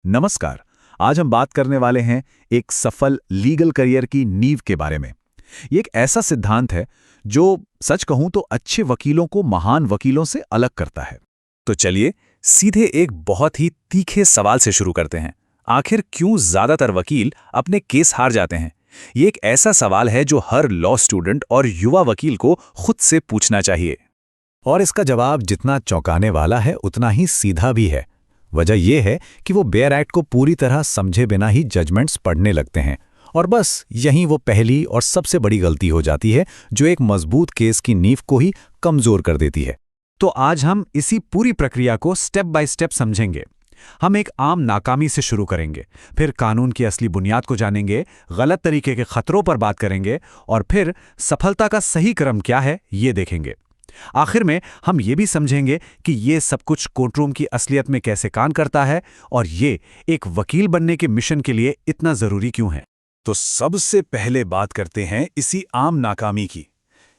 नमस्कार। आज हम बात करने वाले हैं एक सफल लीगल करियर की नींव के बारे में। ये एक ऐसा सिद्धांत है जो सच कहूं तो अच्छे वकीलों को महान वकीलों से अलग करता है। तो चलिए सीधे एक बहुत ही तीखे सवाल से शुरू करते हैं। आखिर क्यों ज्यादातर वकील अपने केस हार जाते हैं? ये एक ऐसा सवाल है जो हर लॉ स्टूडेंट और युवा वकील को खुद से पूछना चाहिए। और इसका जवाब जितना चौंकाने वाला है उतना ही सीधा भी है। वजह यह है कि वो बेयर एक्ट को पूरी तरह समझे बिना ही जजमेंट्स पढ़ने लगते हैं, और बस यहीं वो पहली और सबसे बड़ी गलती हो जाती है जो एक मजबूत केस की नींव को ही कमजोर कर देती है। तो आज हम इसी पूरी प्रक्रिया को स्टेप बाय स्टेप समझेंगे। हम एक आम नाकामी से शुरू करेंगे, फिर कानून की असली बुनियाद को जानेंगे, गलत तरीके के खतरों पर बात करेंगे, और फिर सफलता का सही क्रम क्या है ये देखेंगे। आखिर में हम ये भी समझेंगे कि ये सब कुछ कोर्टरूम की असलियत में कैसे काम करता है और ये एक वकील बनने के मिशन के लिए इतना जरूरी क्यों है। तो सबसे पहले बात करते हैं इसी आम नाकामी की।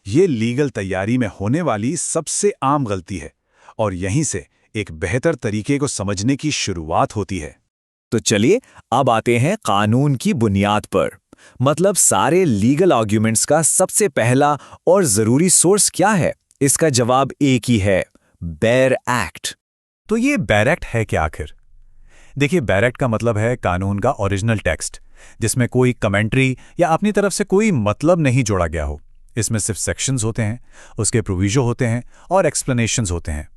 ये लीगल तैयारी में होने वाली सबसे आम गलती है और यहीं से एक बेहतर तरीके को समझने की शुरुआत होती है। तो चलिए अब आते हैं कानून की बुनियाद पर। मतलब सारे लीगल आर्ग्यूमेंट्स का सबसे पहला और जरूरी सोर्स क्या है? इसका जवाब एक ही है, बेयर एक्ट। तो ये बेयर एक्ट है क्या आखिर? देखिए, बेयर एक्ट का मतलब है कानून का ओरिजिनल टेक्स्ट, जिसमें कोई कमेंट्री या अपनी तरफ से कोई मतलब नहीं जोड़ा गया हो। इसमें सिर्फ सेक्शंस होते हैं, उसके प्रोविजो होते हैं और एक्सप्लेनेशंस होते हैं।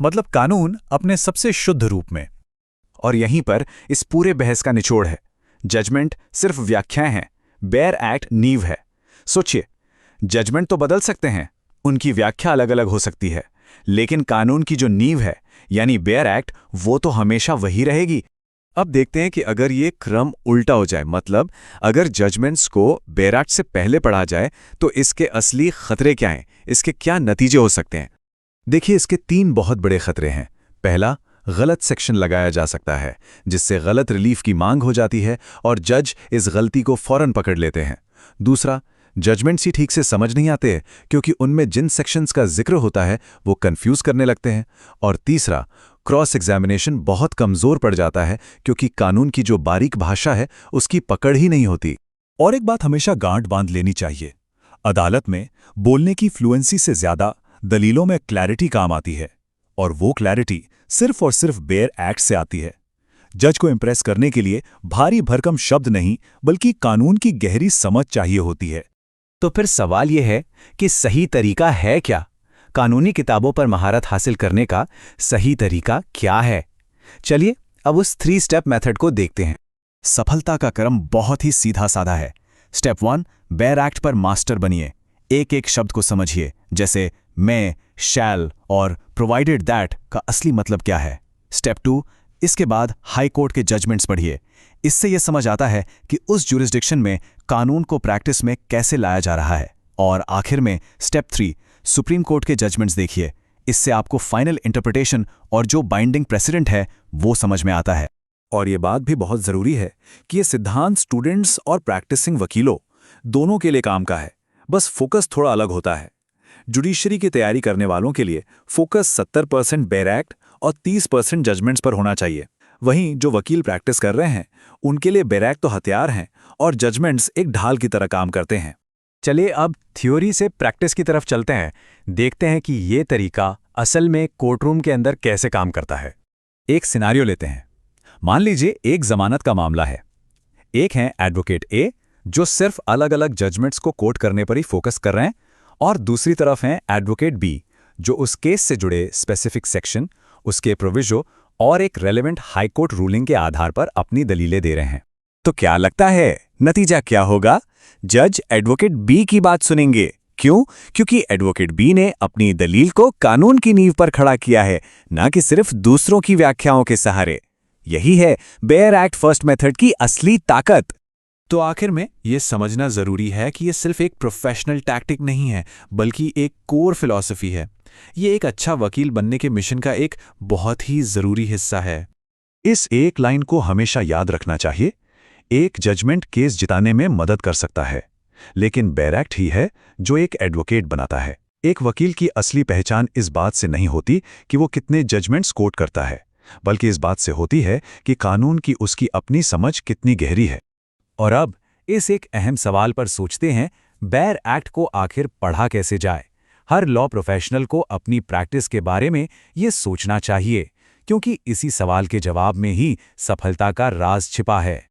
मतलब कानून अपने सबसे शुद्ध रूप में। और यहीं पर इस पूरे बहस का निचोड़ है। जजमेंट सिर्फ व्याख्याएं हैं, बेयर एक्ट नींव है। सोचिए, जजमेंट तो बदल सकते हैं, उनकी व्याख्या अलग अलग हो सकती है, लेकिन कानून की जो नींव है यानी बेयर एक्ट, वो तो हमेशा वही रहेगी। अब देखते हैं कि अगर ये क्रम उल्टा हो जाए, मतलब अगर जजमेंट्स को बेयर एक्ट से पहले पढ़ा जाए तो इसके असली खतरे क्या हैं, इसके क्या नतीजे हो सकते हैं। देखिए, इसके 3 बहुत बड़े खतरे हैं। पहला, गलत सेक्शन लगाया जा सकता है, जिससे गलत रिलीफ की मांग हो जाती है और जज इस गलती को फौरन पकड़ लेते हैं। दूसरा, जजमेंट्स ही ठीक से समझ नहीं आते क्योंकि उनमें जिन सेक्शंस का जिक्र होता है वो कंफ्यूज करने लगते हैं। और तीसरा, क्रॉस एग्जामिनेशन बहुत कमजोर पड़ जाता है क्योंकि कानून की जो बारीक भाषा है उसकी पकड़ ही नहीं होती। और एक बात हमेशा गांठ बांध लेनी चाहिए, अदालत में बोलने की फ्लुएंसी से ज्यादा दलीलों में क्लैरिटी काम आती है, और वो क्लैरिटी सिर्फ और सिर्फ बेयर एक्ट से आती है। जज को इंप्रेस करने के लिए भारी भरकम शब्द नहीं बल्कि कानून की गहरी समझ चाहिए होती है। तो फिर सवाल यह है कि सही तरीका है क्या? कानूनी किताबों पर महारत हासिल करने का सही तरीका क्या है? चलिए अब उस 3 स्टेप मेथड को देखते हैं। सफलता का क्रम बहुत ही सीधा साधा है। स्टेप 1, बेयर एक्ट पर मास्टर बनिए। एक एक शब्द को समझिए, जैसे मैं, शैल और प्रोवाइडेड दैट का असली मतलब क्या है। स्टेप 2, इसके बाद हाई कोर्ट के जजमेंट्स पढ़िए। इससे यह समझ आता है कि उस ज्यूरिसडिक्शन में कानून को प्रैक्टिस में कैसे लाया जा रहा है। और आखिर में स्टेप 3, सुप्रीम कोर्ट के जजमेंट्स देखिए। इससे आपको फाइनल इंटरप्रिटेशन और जो बाइंडिंग प्रेसिडेंट है वो समझ में आता है। और ये बात भी बहुत जरूरी है कि ये सिद्धांत स्टूडेंट्स और प्रैक्टिसिंग वकीलों दोनों के लिए काम का है, बस फोकस थोड़ा अलग होता है। जुडिशरी की तैयारी करने वालों के लिए फोकस 70% बेयर एक्ट और 30% जजमेंट्स पर होना चाहिए। वहीं जो वकील प्रैक्टिस कर रहे हैं उनके लिए बेयर एक्ट तो हथियार हैं और जजमेंट्स एक ढाल की तरह काम करते हैं। चलिए अब थ्योरी से प्रैक्टिस की तरफ चलते हैं, देखते हैं कि ये तरीका असल में कोर्टरूम के अंदर कैसे काम करता है। एक सिनारियो लेते हैं। मान लीजिए एक जमानत का मामला है। एक है एडवोकेट ए जो सिर्फ अलग अलग जजमेंट्स को कोट करने पर ही फोकस कर रहे हैं, और दूसरी तरफ हैं एडवोकेट बी जो उस केस से जुड़े स्पेसिफिक सेक्शन, उसके प्रोविजो और एक रेलेवेंट हाई कोर्ट रूलिंग के आधार पर अपनी दलीलें दे रहे हैं। तो क्या लगता है नतीजा क्या होगा? जज एडवोकेट बी की बात सुनेंगे। क्यों? क्योंकि एडवोकेट बी ने अपनी दलील को कानून की नींव पर खड़ा किया है, ना कि सिर्फ दूसरों की व्याख्याओं के सहारे। यही है बेयर एक्ट फर्स्ट मेथड की असली ताकत। तो आखिर में यह समझना जरूरी है कि यह सिर्फ एक प्रोफेशनल टैक्टिक नहीं है, बल्कि एक कोर फिलॉसफी है। ये एक अच्छा वकील बनने के मिशन का एक बहुत ही जरूरी हिस्सा है। इस एक लाइन को हमेशा याद रखना चाहिए, एक जजमेंट केस जिताने में मदद कर सकता है, लेकिन बेयर एक्ट ही है जो एक एडवोकेट बनाता है। एक वकील की असली पहचान इस बात से नहीं होती कि वो कितने जजमेंट्स कोट करता है, बल्कि इस बात से होती है कि कानून की उसकी अपनी समझ कितनी गहरी है। और अब इस एक अहम सवाल पर सोचते हैं, बेयर एक्ट को आखिर पढ़ा कैसे जाए। हर लॉ प्रोफेशनल को अपनी प्रैक्टिस के बारे में ये सोचना चाहिए, क्योंकि इसी सवाल के जवाब में ही सफलता का राज छिपा है।